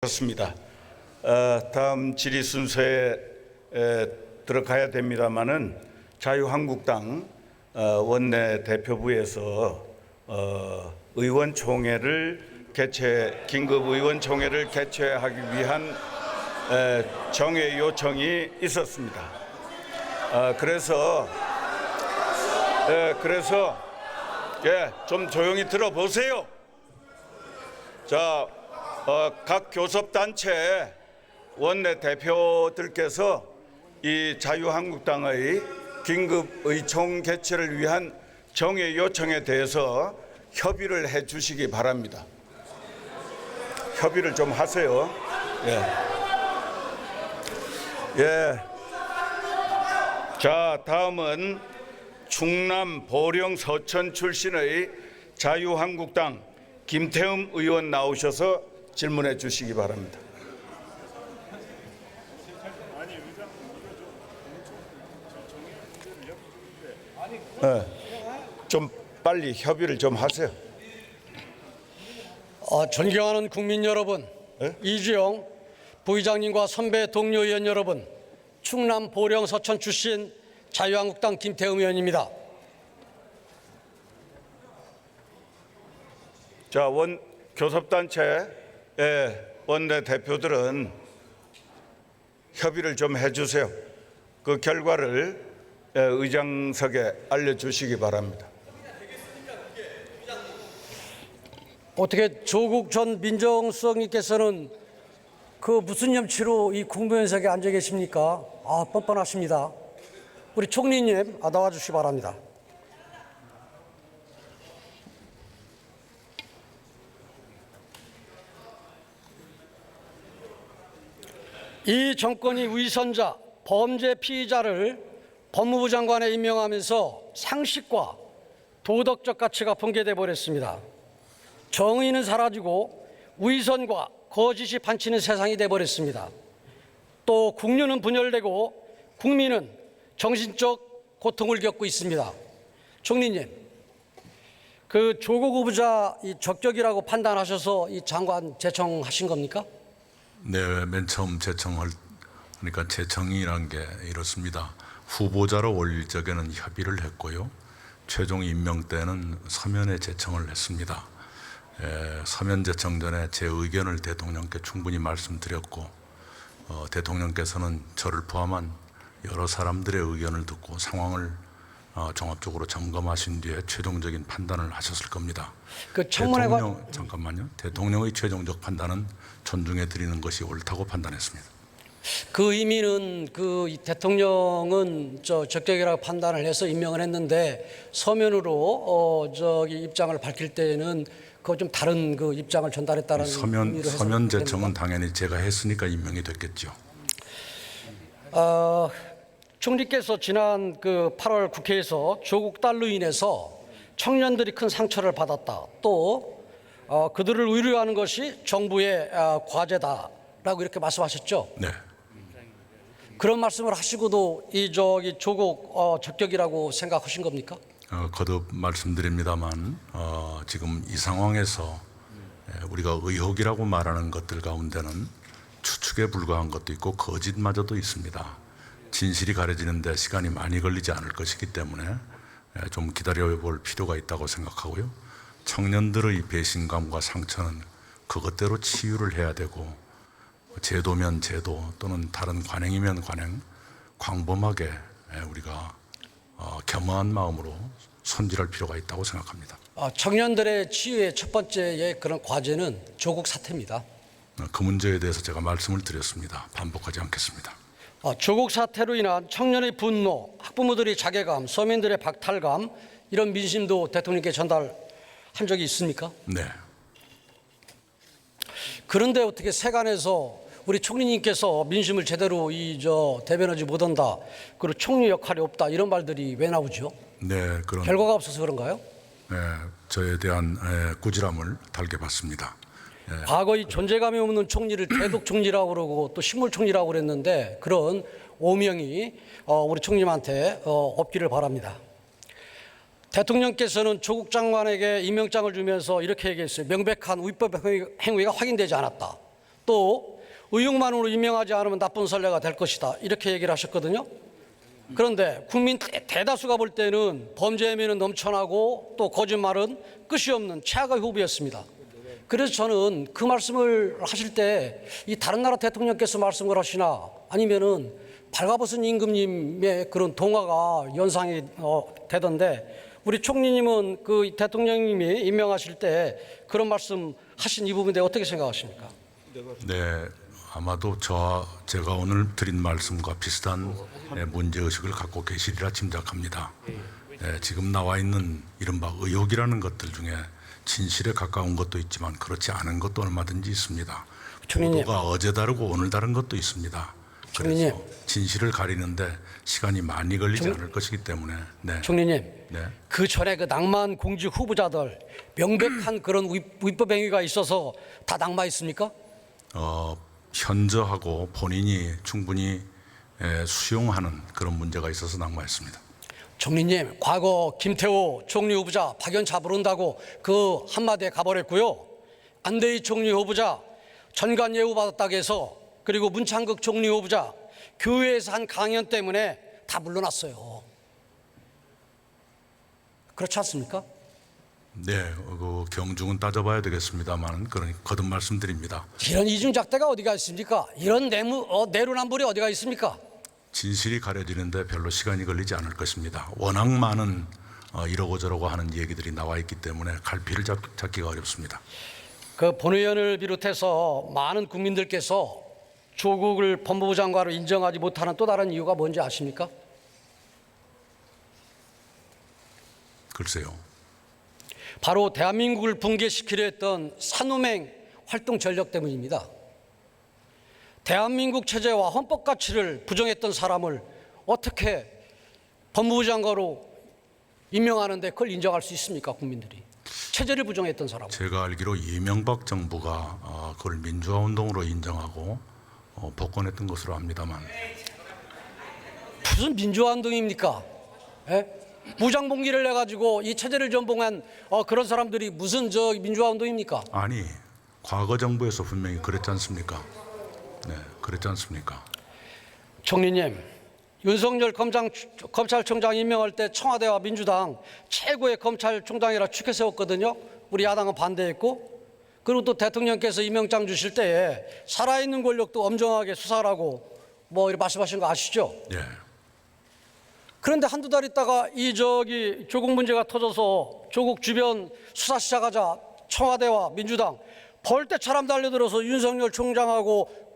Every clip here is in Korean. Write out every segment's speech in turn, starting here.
좋습니다. 다음 질의 순서에 들어가야 됩니다마는 자유한국당 원내대표부에서 긴급 의원총회를 개최하기 위한 정회 요청이 있었습니다. 그래서 좀 조용히 들어보세요. 자, 각 교섭단체 원내대표들께서 이 자유한국당의 긴급 의총 개최를 위한 정회 요청에 대해서 협의를 해 주시기 바랍니다. 협의를 좀 하세요. 자, 다음은 충남 보령 서천 출신의 자유한국당 김태흠 의원 나오셔서 질문해 주시기 바랍니다. 좀 빨리 협의를 좀 하세요. 존경하는 국민 여러분, 이주영 부의장님과 선배 동료 의원 여러분, 충남 보령 서천 출신 자유한국당 김태흠 의원입니다. 자, 교섭단체 원내대표들은 협의를 좀 해주세요. 그 결과를 의장석에 알려주시기 바랍니다. 어떻게 조국 전 민정수석님께서는 그 무슨 염치로 이 국무위원석에 앉아 계십니까? 뻔뻔하십니다. 우리 총리님 나와 주시기 바랍니다. 이 정권이 위선자, 범죄 피의자를 법무부 장관에 임명하면서 상식과 도덕적 가치가 붕괴돼 버렸습니다. 정의는 사라지고 위선과 거짓이 판치는 세상이 돼 버렸습니다. 또 국류는 분열되고 국민은 정신적 고통을 겪고 있습니다. 총리님, 그 조국 후보자 이 적격이라고 판단하셔서 이 장관 제청하신 겁니까? 네, 맨 처음 제청이란 게 이렇습니다. 후보자로 올릴 적에는 협의를 했고요. 최종 임명 때는 서면에 제청을 했습니다. 서면 제청 전에 제 의견을 대통령께 충분히 말씀드렸고 대통령께서는 저를 포함한 여러 사람들의 의견을 듣고 상황을 종합적으로 점검하신 뒤에 최종적인 판단을 하셨을 겁니다. 대통령의 최종적 판단은 존중해 드리는 것이 옳다고 판단했습니다. 그 의미는 그 대통령은 적격이라고 판단을 해서 임명을 했는데 서면으로 입장을 밝힐 때는 그 좀 다른 그 입장을 전달했다는 의미로 서면 제청은 당연히 제가 했으니까 임명이 됐겠죠. 총리께서 지난 그 8월 국회에서 조국 딸로 인해서 청년들이 큰 상처를 받았다. 또 그들을 위로하는 것이 정부의 과제다라고 이렇게 말씀하셨죠. 네. 그런 말씀을 하시고도 이 조국 적격이라고 생각하신 겁니까? 거듭 말씀드립니다만 지금 이 상황에서 우리가 의혹이라고 말하는 것들 가운데는 추측에 불과한 것도 있고 거짓마저도 있습니다. 진실이 가려지는 데 시간이 많이 걸리지 않을 것이기 때문에 좀 기다려볼 필요가 있다고 생각하고요. 청년들의 배신감과 상처는 그것대로 치유를 해야 되고 제도면 제도 또는 다른 관행이면 관행 광범하게 우리가 겸허한 마음으로 손질할 필요가 있다고 생각합니다. 청년들의 치유의 첫 번째의 그런 과제는 조국 사태입니다. 그 문제에 대해서 제가 말씀을 드렸습니다. 반복하지 않겠습니다. 조국 사태로 인한 청년의 분노, 학부모들의 자괴감, 서민들의 박탈감 이런 민심도 대통령께 전달한 적이 있습니까? 네. 그런데 어떻게 세간에서 우리 총리님께서 민심을 제대로 대변하지 못한다, 그리고 총리 역할이 없다 이런 말들이 왜 나오죠? 네, 그런 결과가 없어서 그런가요? 네, 저에 대한 꾸지람을 달게 받습니다. 과거 이 존재감이 없는 총리를 대독 총리라고 그러고 또 식물 총리라고 그랬는데 그런 오명이 우리 총리님한테 없기를 바랍니다. 대통령께서는 조국 장관에게 임명장을 주면서 이렇게 얘기했어요. 명백한 위법 행위가 확인되지 않았다. 또 의혹만으로 임명하지 않으면 나쁜 선례가 될 것이다. 이렇게 얘기를 하셨거든요. 그런데 국민 대다수가 볼 때는 범죄 혐의는 넘쳐나고 또 거짓말은 끝이 없는 최악의 후보였습니다. 그래서 저는 그 말씀을 하실 때 이 다른 나라 대통령께서 말씀을 하시나 아니면은 발가벗은 임금님의 그런 동화가 연상이 되던데 우리 총리님은 그 대통령님이 임명하실 때 그런 말씀 하신 이 부분에 어떻게 생각하십니까? 네, 아마도 제가 오늘 드린 말씀과 비슷한 문제의식을 갖고 계시리라 짐작합니다. 지금 나와 있는 이른바 의혹이라는 것들 중에 진실에 가까운 것도 있지만 그렇지 않은 것도 얼마든지 있습니다. 총리님. 보도가 어제 다르고 오늘 다른 것도 있습니다. 총리님. 그래서 진실을 가리는데 시간이 많이 걸리지 않을 것이기 때문에. 네. 총리님, 네. 그 전에 그 낭만 공직 후보자들 명백한 그런 위법 행위가 있어서 다 낙마 있습니까? 현저하고 본인이 충분히 수용하는 그런 문제가 있어서 낙마했습니다. 총리님, 과거 김태호 총리 후보자 파견차 부른다고 그 한마디에 가버렸고요. 안대희 총리 후보자 전관 예우 받았다고 해서 그리고 문창극 총리 후보자 교회에서 한 강연 때문에 다 물러났어요. 그렇지 않습니까? 네, 그 경중은 따져봐야 되겠습니다만 그러니 거듭 말씀드립니다. 이런 이중잣대가 어디가 있습니까? 이런 내로남불이 어디가 있습니까? 진실이 가려지는데 별로 시간이 걸리지 않을 것입니다. 워낙 많은 이러고 저러고 하는 얘기들이 나와 있기 때문에 갈피를 잡기가 어렵습니다. 그 본 의원을 비롯해서 많은 국민들께서 조국을 법무부 장관으로 인정하지 못하는 또 다른 이유가 뭔지 아십니까? 글쎄요. 바로 대한민국을 붕괴시키려 했던 산호맹 활동 전력 때문입니다. 대한민국 체제와 헌법 가치를 부정했던 사람을 어떻게 법무부 장관으로 임명하는데 그걸 인정할 수 있습니까? 국민들이. 체제를 부정했던 사람. 제가 알기로 이명박 정부가 그걸 민주화운동으로 인정하고 복권했던 것으로 압니다만. 무슨 민주화운동입니까? 예? 무장봉기를 해가지고 이 체제를 전봉한 그런 사람들이 무슨 민주화운동입니까? 아니, 과거 정부에서 분명히 그랬지 않습니까? 네, 그랬지 않습니까? 총리님, 윤석열 검찰총장 임명할 때 청와대와 민주당 최고의 검찰총장이라 축해 세웠거든요. 우리 야당은 반대했고, 그리고 또 대통령께서 임명장 주실 때에 살아있는 권력도 엄정하게 수사하라고 뭐 이렇게 말씀하신 거 아시죠? 예. 그런데 한두 달 있다가 조국 문제가 터져서 조국 주변 수사 시작하자 청와대와 민주당 벌떼처럼 달려들어서 윤석열 총장하고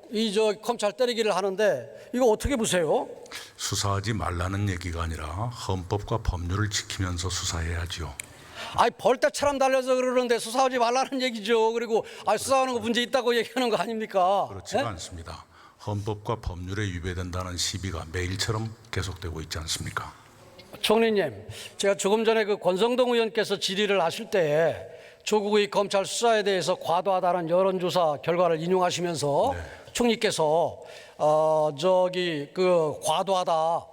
검찰 때리기를 하는데 이거 어떻게 보세요? 수사하지 말라는 얘기가 아니라 헌법과 법률을 지키면서 수사해야죠. 아니 벌떼처럼 달려서 그러는데 수사하지 말라는 얘기죠. 그리고 수사하는 거 문제 있다고 얘기하는 거 아닙니까? 그렇지가 예? 않습니다. 헌법과 법률에 위배된다는 시비가 매일처럼 계속되고 있지 않습니까? 총리님, 제가 조금 전에 그 권성동 의원께서 질의를 하실 때 조국의 검찰 수사에 대해서 과도하다는 여론조사 결과를 인용하시면서 총리께서 과도하다,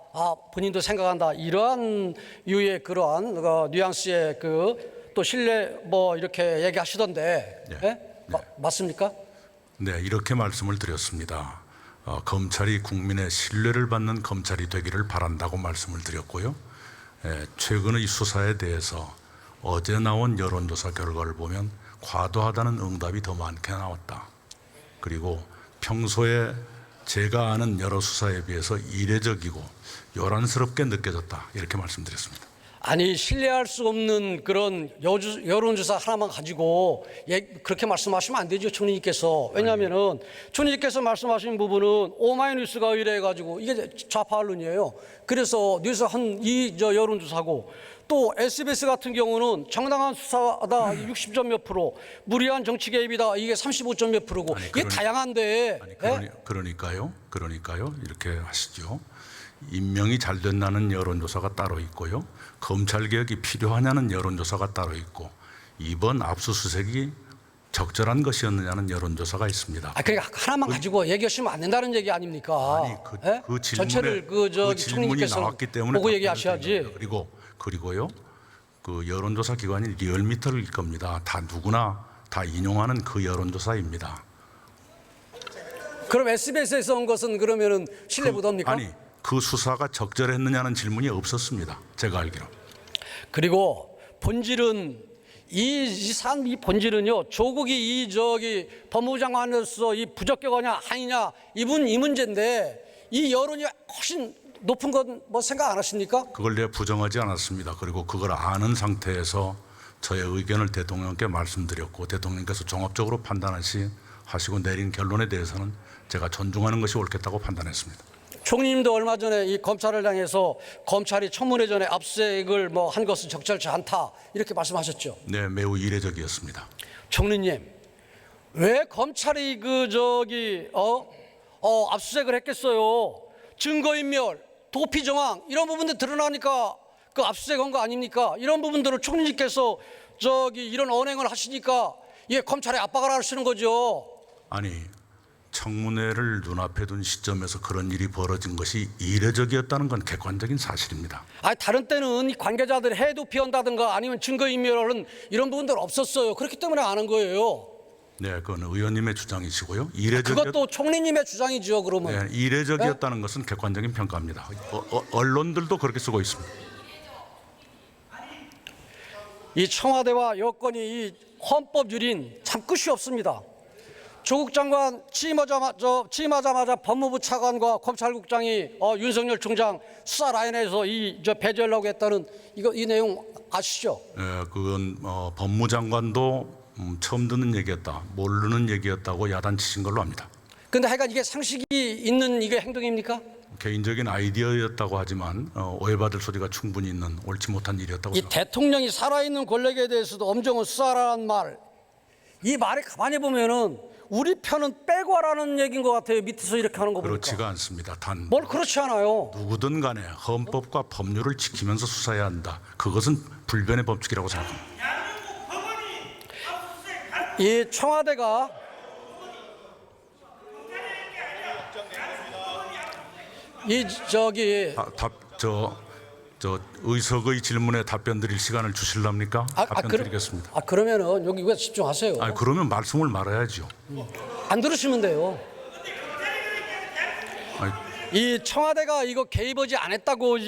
본인도 생각한다 이러한 유의 그러한 뉘앙스의 또 신뢰 이렇게 얘기하시던데 맞습니까? 네, 이렇게 말씀을 드렸습니다. 검찰이 국민의 신뢰를 받는 검찰이 되기를 바란다고 말씀을 드렸고요. 최근의 수사에 대해서 어제 나온 여론조사 결과를 보면 과도하다는 응답이 더 많게 나왔다. 그리고 평소에 제가 아는 여러 수사에 비해서 이례적이고 요란스럽게 느껴졌다. 이렇게 말씀드렸습니다. 아니 신뢰할 수 없는 그런 여론조사 하나만 가지고 그렇게 말씀하시면 안 되죠, 총리님께서. 왜냐하면은 총리님께서 말씀하신 부분은 오마이뉴스가 의뢰해가지고 이게 좌파 언론이에요. 그래서 뉴스 이 여론조사고 또 SBS 같은 경우는 정당한 수사다 60점 몇 프로, 무리한 정치 개입이다 이게 35점 몇 프로고 이게 다양한데. 그러니까요. 이렇게 하시죠. 임명이 잘 됐나는 여론조사가 따로 있고요. 검찰개혁이 필요하냐는 여론조사가 따로 있고 이번 압수수색이 적절한 것이었느냐는 여론조사가 있습니다. 그러니까 하나만 가지고 얘기하시면 안 된다는 얘기 아닙니까? 아니 그 질문에 전체를 그 질문이 나왔기 때문에 보고 얘기하셔야지. 그리고요. 그 여론조사 기관이 리얼미터일 겁니다. 다 누구나 다 인용하는 그 여론조사입니다. 그럼 SBS에서 온 것은 그러면은 신뢰 못합니까? 아니, 그 수사가 적절했느냐는 질문이 없었습니다. 제가 알기로. 그리고 본질은 이 본질은요. 조국이 법무부 장관으로서 이 부적격하냐 아니냐 이 문제인데 이 여론이 훨씬 높은 건 뭐 생각 안 하십니까? 그걸 내가 부정하지 않았습니다. 그리고 그걸 아는 상태에서 저의 의견을 대통령께 말씀드렸고 대통령께서 종합적으로 하시고 내린 결론에 대해서는 제가 존중하는 것이 옳겠다고 판단했습니다. 총리님도 얼마 전에 이 검찰을 향해서 검찰이 청문회 전에 압수수색을 한 것은 적절치 않다 이렇게 말씀하셨죠. 네, 매우 이례적이었습니다. 총리님, 왜 검찰이 압수수색을 했겠어요? 증거인멸, 도피 정황 이런 부분들 드러나니까 그 압수수색한 거 아닙니까? 이런 부분들을 총리님께서 이런 언행을 하시니까 검찰에 압박을 하시는 거죠. 아니, 청문회를 눈앞에 둔 시점에서 그런 일이 벌어진 것이 이례적이었다는 건 객관적인 사실입니다. 다른 때는 이 관계자들이 해도피한다든가 아니면 증거인멸은 이런 부분들 없었어요. 그렇기 때문에 안 한 거예요. 네, 그건 의원님의 주장이시고요. 그것도 총리님의 주장이죠. 그러면 네, 이례적이었다는 것은 객관적인 평가입니다. 언론들도 그렇게 쓰고 있습니다. 이 청와대와 여권이 이 헌법 유린 참 끝이 없습니다. 조국 장관 취임하자마자 법무부 차관과 검찰국장이 윤석열 총장 수사 라인에서 배제하려고 했다는 이 내용 아시죠? 네, 그건 법무장관도 처음 듣는 얘기였다, 모르는 얘기였다고 야단치신 걸로 압니다. 근데 하여간 이게 상식이 있는 이게 행동입니까? 개인적인 아이디어였다고 하지만 오해받을 소리가 충분히 있는 옳지 못한 일이었다고 이 생각합니다. 대통령이 살아있는 권력에 대해서도 엄정은 수사라는 말, 이 말에 가만히 보면은 우리 편은 빼고 하라는 얘기인 것 같아요. 밑에서 이렇게 하는 거 보니까. 그렇지가 않습니다. 단 뭘 그렇지 않아요. 누구든 간에 헌법과 법률을 지키면서 수사해야 한다. 그것은 불변의 법칙이라고 생각합니다. 이 청와대가 의석의 질문에 답변 드릴 시간을 주실랍니까? 답변 드리겠습니다. 그러면은 여기 왜 집중하세요? 그러면 말씀을 말아야죠. 안 들으시면 돼요. 아니, 이 청와대가 이거 개입하지 않았다고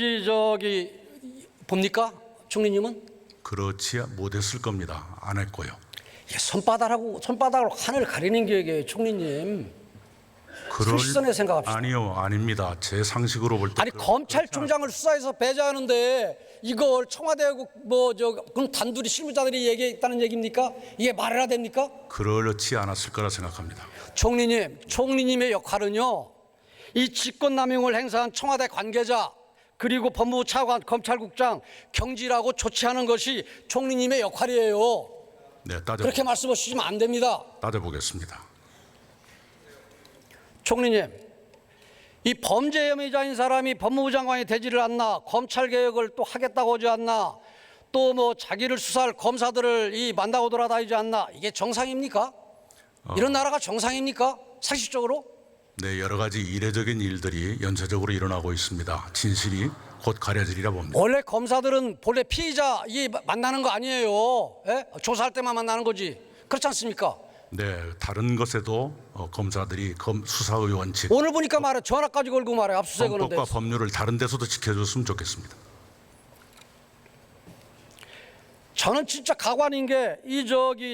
봅니까? 총리님은? 그렇지 못했을 겁니다. 안 했고요. 손바닥으로 하늘 가리는 게 이게 총리님. 상식선에 생각합시다. 아니요, 아닙니다. 제 상식으로 볼 때. 아니 검찰총장을 수사해서 배제하는데 이걸 청와대하고 그럼 단둘이 실무자들이 얘기했다는 얘기입니까? 이게 말해야 됩니까? 그렇지 않았을 거라 생각합니다. 총리님의 역할은요. 이 직권남용을 행사한 청와대 관계자 그리고 법무부 차관, 검찰국장 경질하고 조치하는 것이 총리님의 역할이에요. 네, 그렇게 말씀하시면 안 됩니다. 따져보겠습니다. 총리님, 이 범죄 혐의자인 사람이 법무부 장관이 되지를 않나, 검찰 개혁을 또 하겠다고 하지 않나, 또 자기를 수사할 검사들을 만나고 돌아다니지 않나, 이게 정상입니까? 이런 나라가 정상입니까? 상식적으로? 네, 여러 가지 이례적인 일들이 연쇄적으로 일어나고 있습니다. 진실이 곧 가려지리라 봅니다. 원래 검사들은 본래 피의자 만나는 거 아니에요. 예? 조사할 때만 만나는 거지. 그렇지 않습니까? 네, 다른 것에도 검사들이 수사의 원칙, 오늘 보니까 말해 전화까지 걸고 말해 압수수색 하는데. 헌법과 법률을 다른 데서도 지켜줬으면 좋겠습니다. 저는 진짜 가관인 게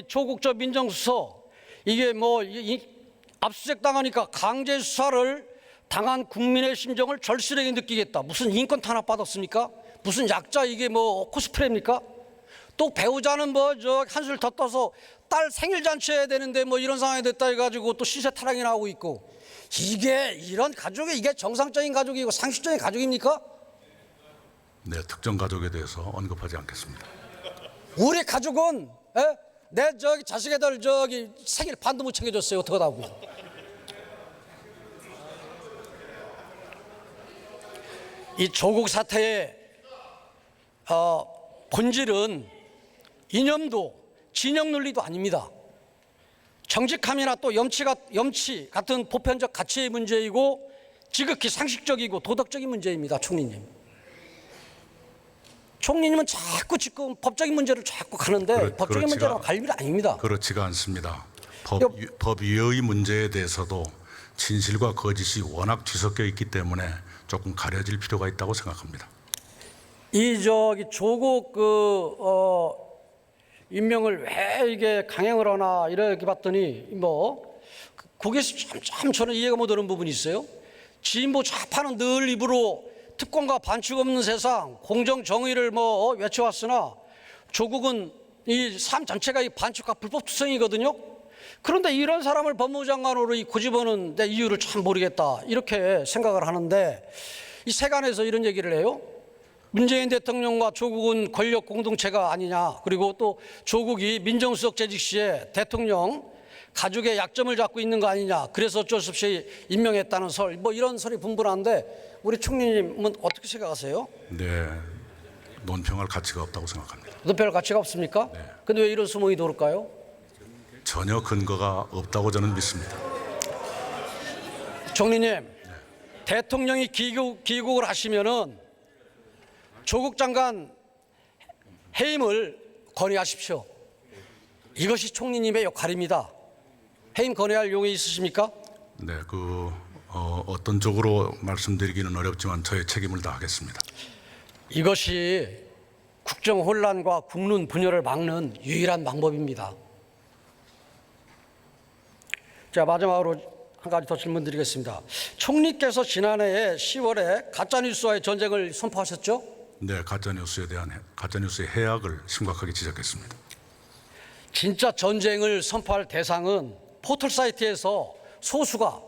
조국 민정수석 이게 압수수색 당하니까 강제 수사를 당한 국민의 심정을 절실하게 느끼겠다. 무슨 인권 탄압 받았습니까? 무슨 약자 이게 코스프레입니까? 또 배우자는 한술 더 떠서 딸 생일 잔치 해야 되는데 이런 상황이 됐다 해가지고 또 시세 타령이 나오고 있고, 이런 가족이 이게 정상적인 가족이고 상식적인 가족입니까? 네, 특정 가족에 대해서 언급하지 않겠습니다. 우리 가족은 내 자식 애들 생일 반도 못 챙겨줬어요. 어떡하다고. 이 조국 사태의 본질은 이념도 진영 논리도 아닙니다. 정직함이나 또 염치 같은 보편적 가치의 문제이고 지극히 상식적이고 도덕적인 문제입니다. 총리님은 자꾸 지금 법적인 문제를 자꾸 가는데 법적인 문제랑 갈 일이 아닙니다. 그렇지가 않습니다. 법위의 문제에 대해서도 진실과 거짓이 워낙 뒤섞여 있기 때문에 조금 가려질 필요가 있다고 생각합니다. 이 조국 임명을 왜 이게 강행을 하나 이렇게 봤더니 뭐 거기서 참 저는 이해가 못 되는 부분이 있어요. 진보 좌파는 늘 입으로 특권과 반칙 없는 세상, 공정 정의를 뭐 외쳐왔으나 조국은 이 삶 자체가 이 반칙과 불법 투성이거든요. 그런데 이런 사람을 법무부 장관으로 고집하는 내 이유를 참 모르겠다 이렇게 생각을 하는데 이 세간에서 이런 얘기를 해요. 문재인 대통령과 조국은 권력 공동체가 아니냐. 그리고 또 조국이 민정수석 재직 시에 대통령 가족의 약점을 잡고 있는 거 아니냐. 그래서 어쩔 수 없이 임명했다는 설. 뭐 이런 설이 분분한데 우리 총리님은 어떻게 생각하세요? 네, 논평할 가치가 없다고 생각합니다. 논평할 가치가 없습니까? 네. 근데 왜 이런 수몽이 돌까요? 전혀 근거가 없다고 저는 믿습니다. 총리님, 대통령이 귀국을 하시면은 조국 장관 해임을 건의하십시오. 이것이 총리님의 역할입니다. 해임 건의할 용의 있으십니까? 네, 어떤 쪽으로 말씀드리기는 어렵지만 저의 책임을 다하겠습니다. 이것이 국정 혼란과 국론 분열을 막는 유일한 방법입니다. 자, 마지막으로 한 가지 더 질문드리겠습니다. 총리께서 지난해 10월에 가짜뉴스와의 전쟁을 선포하셨죠? 네, 가짜뉴스의 해악을 심각하게 지적했습니다. 진짜 전쟁을 선포할 대상은 포털 사이트에서 소수가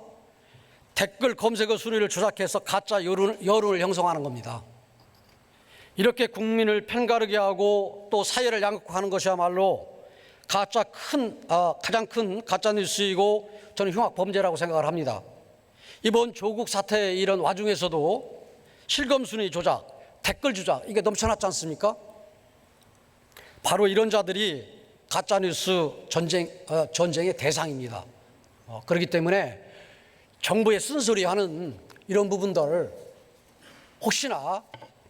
댓글 검색어 순위를 조작해서 가짜 여론을 형성하는 겁니다. 이렇게 국민을 편가르게 하고 또 사회를 양극화하는 것이야말로 가장 큰 가짜 뉴스이고 저는 흉악 범죄라고 생각을 합니다. 이번 조국 사태의 이런 와중에서도 실검 순위 조작, 댓글 조작 이게 넘쳐났지 않습니까? 바로 이런 자들이 가짜 뉴스 전쟁의 대상입니다. 그렇기 때문에 정부의 쓴소리하는 이런 부분들 혹시나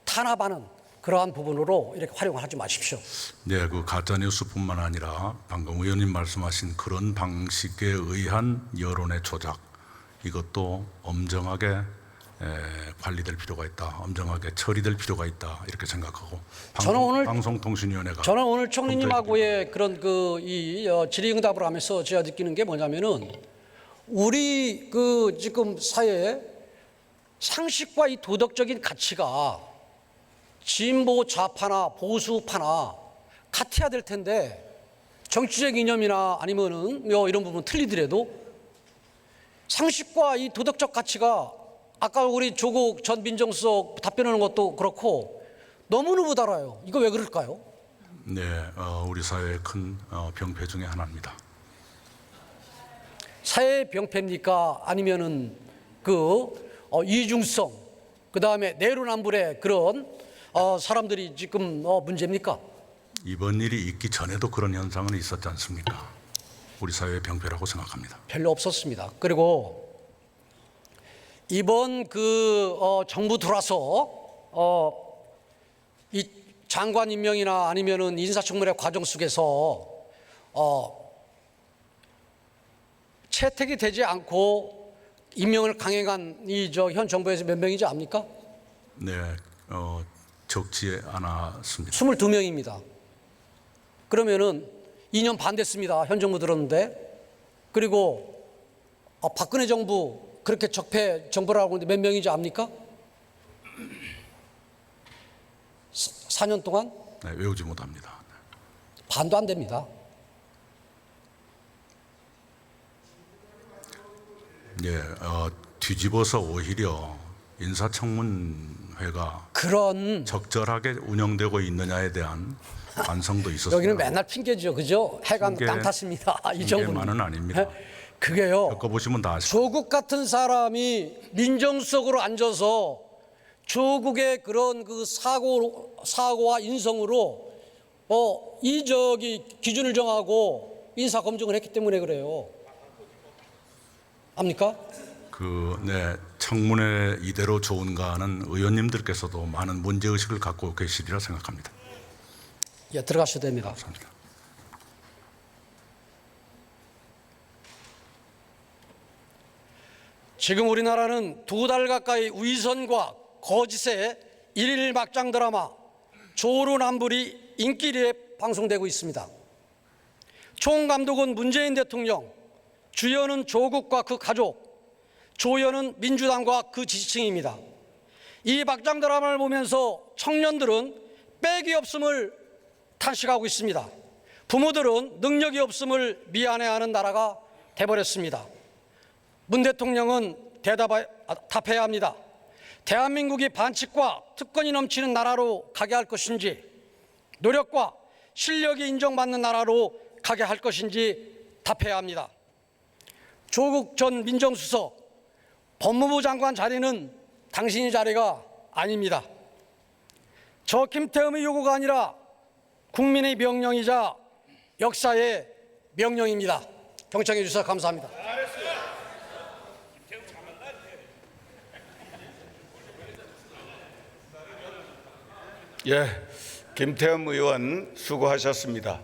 탄압하는 그러한 부분으로 이렇게 활용하지 마십시오. 네, 가짜뉴스뿐만 아니라 방금 의원님 말씀하신 그런 방식에 의한 여론의 조작 이것도 엄정하게 관리될 필요가 있다. 엄정하게 처리될 필요가 있다. 이렇게 생각하고 방송통신위원회가 저는 오늘 총리님하고의 그런 질의응답을 하면서 제가 느끼는 게 뭐냐면은 우리 지금 사회에 상식과 이 도덕적인 가치가 진보 좌파나 보수파나 같아야 될 텐데 정치적 이념이나 아니면은 이런 부분 틀리더라도 상식과 이 도덕적 가치가 아까 우리 조국 전 민정수석 답변하는 것도 그렇고 너무너무 달아요. 이거 왜 그럴까요? 네, 우리 사회의 큰 병폐 중에 하나입니다. 사회 병폐입니까? 아니면은 이중성, 그 다음에 내로남불의 그런 사람들이 지금 문제입니까? 이번 일이 있기 전에도 그런 현상은 있었지 않습니까? 우리 사회의 병폐라고 생각합니다. 별로 없었습니다. 그리고 이번 정부 들어와서 이 장관 임명이나 아니면은 인사청문회 과정 속에서 채택이 되지 않고 임명을 강행한 현 정부에서 몇 명인지 압니까? 네, 적지 않았습니다. 22명입니다. 그러면은 2년 반 됐습니다. 현 정부 들었는데. 그리고 박근혜 정부 그렇게 적폐 정부라고 하는데 몇 명인지 압니까? 4년 동안? 네, 외우지 못합니다. 반도 안 됩니다. 네, 뒤집어서 오히려 인사청문회가 그런 적절하게 운영되고 있느냐에 대한 반성도 있었습니다. 여기는 맨날 핑계죠, 그죠? 해가 땅 탔습니다. 이 정부는. 핑계만은 아닙니다. 그게요. 겪어보시면 다 아시죠. 조국 같은 사람이 민정수석으로 앉아서 조국의 그런 사고와 인성으로 기준을 정하고 인사 검증을 했기 때문에 그래요. 압니까? 네, 청문회 이대로 좋은가는 의원님들께서도 많은 문제의식을 갖고 계시리라 생각합니다. 예, 들어가셔도 됩니다. 감사합니다. 지금 우리나라는 2달 가까이 위선과 거짓의 일일 막장 드라마 조루남불이 인기리에 방송되고 있습니다. 총감독은 문재인 대통령, 주연은 조국과 그 가족, 조연은 민주당과 그 지지층입니다. 이 막장 드라마를 보면서 청년들은 빽이 없음을 탄식하고 있습니다. 부모들은 능력이 없음을 미안해하는 나라가 돼버렸습니다. 문 대통령은 답해야 합니다. 대한민국이 반칙과 특권이 넘치는 나라로 가게 할 것인지, 노력과 실력이 인정받는 나라로 가게 할 것인지 답해야 합니다. 조국 전 민정수석, 법무부 장관 자리는 당신의 자리가 아닙니다. 저 김태흠의 요구가 아니라 국민의 명령이자 역사의 명령입니다. 경청해 주셔서 감사합니다. 예, 김태흠 의원 수고하셨습니다.